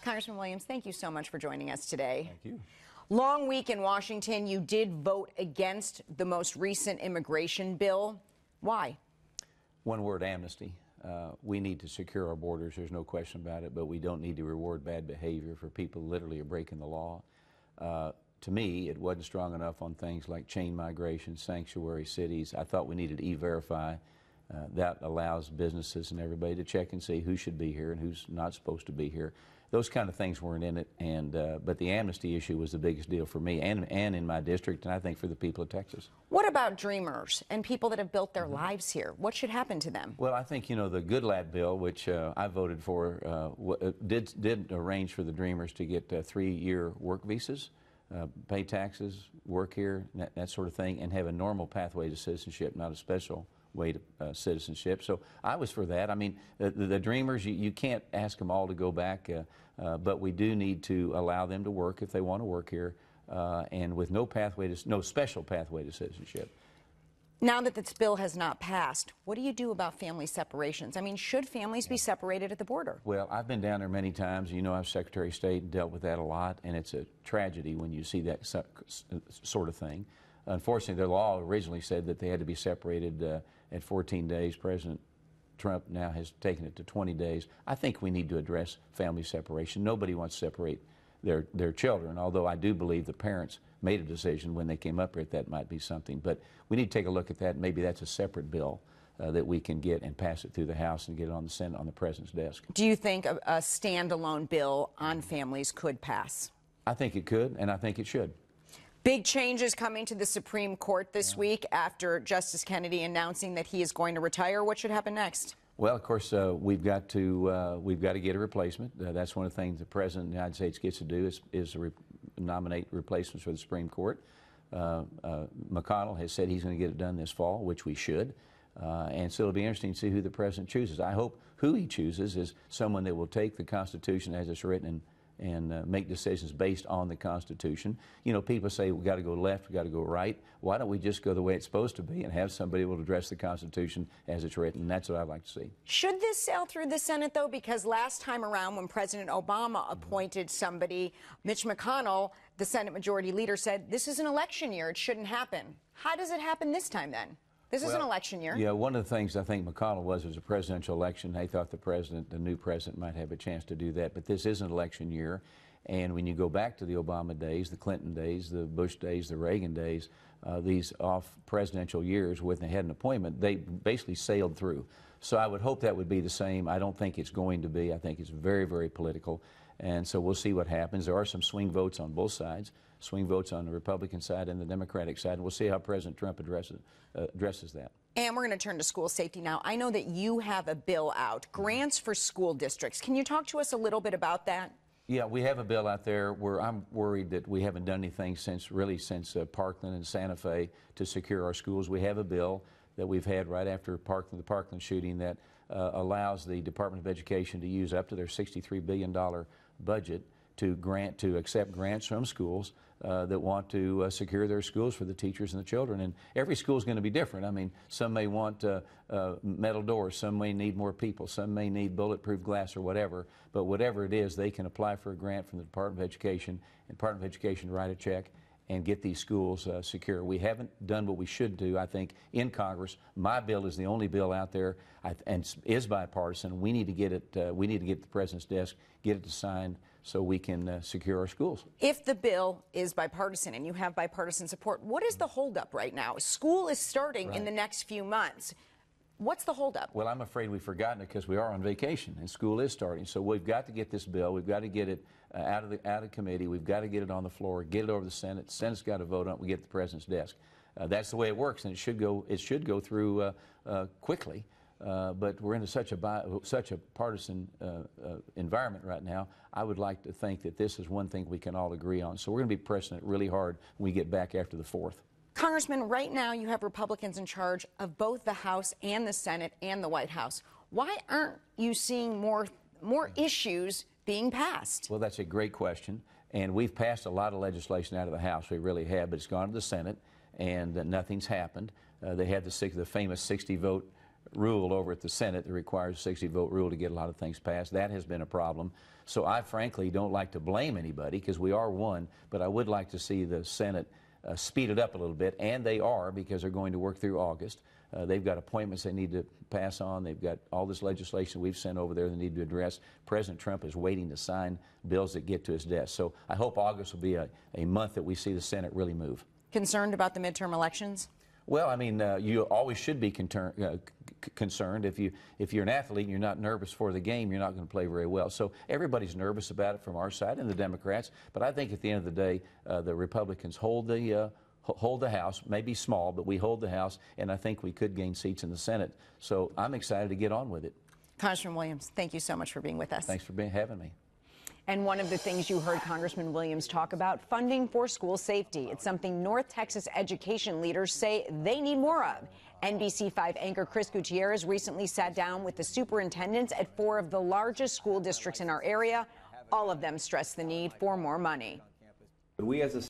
Congressman Williams, thank you so much for joining us today. Thank you. Long week in Washington. You did vote against the most recent immigration bill. Why? One word, amnesty. We need to secure our borders, there's no question about it, but we don't need to reward bad behavior for people who literally are breaking the law. To me, it wasn't strong enough on things like chain migration, sanctuary cities. I thought we needed E-Verify. That allows businesses and everybody to check and see who should be here and who's not supposed to be here. Those kind of things weren't in it, but the amnesty issue was the biggest deal for me and in my district, and I think for the people of Texas. What about dreamers and people that have built their lives here? What should happen to them? Well, I think, you know, the Goodlatte bill, which I voted for, did arrange for the dreamers to get 3-year work visas, pay taxes, work here, that sort of thing, and have a normal pathway to citizenship, not a special way to citizenship. So I was for that. I mean, the dreamers, you can't ask them all to go back, but we do need to allow them to work if they want to work here, and with no special pathway to citizenship. Now that this bill has not passed, what do you do about family separations? I mean, should families be separated at the border? Well, I've been down there many times. You know, I was Secretary of State and dealt with that a lot, and it's a tragedy when you see that sort of thing. Unfortunately, the law originally said that they had to be separated at 14 days. President Trump now has taken it to 20 days. I think we need to address family separation. Nobody wants to separate their children, although I do believe the parents made a decision when they came up here that might be something. But we need to take a look at that. Maybe that's a separate bill that we can get and pass it through the House and get it on the Senate on the President's desk. Do you think a standalone bill on families could pass? I think it could, and I think it should. Big changes coming to the Supreme Court this week after Justice Kennedy announcing that he is going to retire. What should happen next? Well, of course, we've got to get a replacement. That's one of the things the President of the United States gets to do is nominate replacements for the Supreme Court. McConnell has said he's going to get it done this fall, which we should. And so it'll be interesting to see who the President chooses. I hope who he chooses is someone that will take the Constitution as it's written and make decisions based on the Constitution. You know, people say we've got to go left, we've got to go right. Why don't we just go the way it's supposed to be and have somebody able to address the Constitution as it's written? And that's what I'd like to see. Should this sail through the Senate, though? Because last time around when President Obama appointed somebody, Mitch McConnell, the Senate Majority Leader, said this is an election year, it shouldn't happen. How does it happen this time, then? This is an election year. Yeah, one of the things I think McConnell was a presidential election. They thought the new president, might have a chance to do that. But this is an election year. And when you go back to the Obama days, the Clinton days, the Bush days, the Reagan days, these off-presidential years when they had an appointment, they basically sailed through. So I would hope that would be the same. I don't think it's going to be. I think it's very, very political. And so we'll see what happens. There are some swing votes on both sides, swing votes on the Republican side and the Democratic side. And we'll see how President Trump addresses that. And we're going to turn to school safety now. I know that you have a bill out, grants for school districts. Can you talk to us a little bit about that? Yeah, we have a bill out there where I'm worried that we haven't done anything since Parkland and Santa Fe to secure our schools. We have a bill that we've had right after the Parkland shooting that allows the Department of Education to use up to their $63 billion budget to accept grants from schools that want to secure their schools for the teachers and the children. And every school is going to be different. I mean, some may want metal doors, some may need more people, some may need bulletproof glass or whatever. But whatever it is, they can apply for a grant from the Department of Education, and Department of Education write a check and get these schools secure. We haven't done what we should do, I think, in Congress. My bill is the only bill out there and is bipartisan. We need to get it. We need to get to the President's desk, get it signed, so we can secure our schools. If the bill is bipartisan and you have bipartisan support, what is the holdup right now? School is starting in the next few months. What's the holdup? Well, I'm afraid we've forgotten it because we are on vacation and school is starting. So we've got to get this bill. We've got to get it out of committee. We've got to get it on the floor, get it over the Senate. The Senate's got to vote on it. We get it to the President's desk. That's the way it works, and it should go through quickly. But we're in such a partisan environment right now. I would like to think that this is one thing we can all agree on. So we're going to be pressing it really hard when we get back after the 4th. Congressman, right now you have Republicans in charge of both the House and the Senate and the White House. Why aren't you seeing more issues being passed? Well, that's a great question. And we've passed a lot of legislation out of the House. We really have, but it's gone to the Senate, and nothing's happened. They had the famous 60-vote rule over at the Senate that requires a 60-vote rule to get a lot of things passed. That has been a problem. So I frankly don't like to blame anybody because we are one, but I would like to see the Senate speed it up a little bit, and they are, because they're going to work through August. They've got appointments they need to pass on. They've got all this legislation we've sent over there they need to address. President Trump is waiting to sign bills that get to his desk. So I hope August will be a month that we see the Senate really move. Concerned about the midterm elections? Well, I mean, you always should be concerned. If you're an athlete and you're not nervous for the game, you're not going to play very well. So everybody's nervous about it from our side and the Democrats. But I think at the end of the day, the Republicans hold the House, maybe small, but we hold the House, and I think we could gain seats in the Senate. So I'm excited to get on with it. Congressman Williams, thank you so much for being with us. Thanks for having me. And one of the things you heard Congressman Williams talk about, funding for school safety. It's something North Texas education leaders say they need more of. NBC5 anchor Chris Gutierrez recently sat down with the superintendents at 4 of the largest school districts in our area. All of them stressed the need for more money. We as a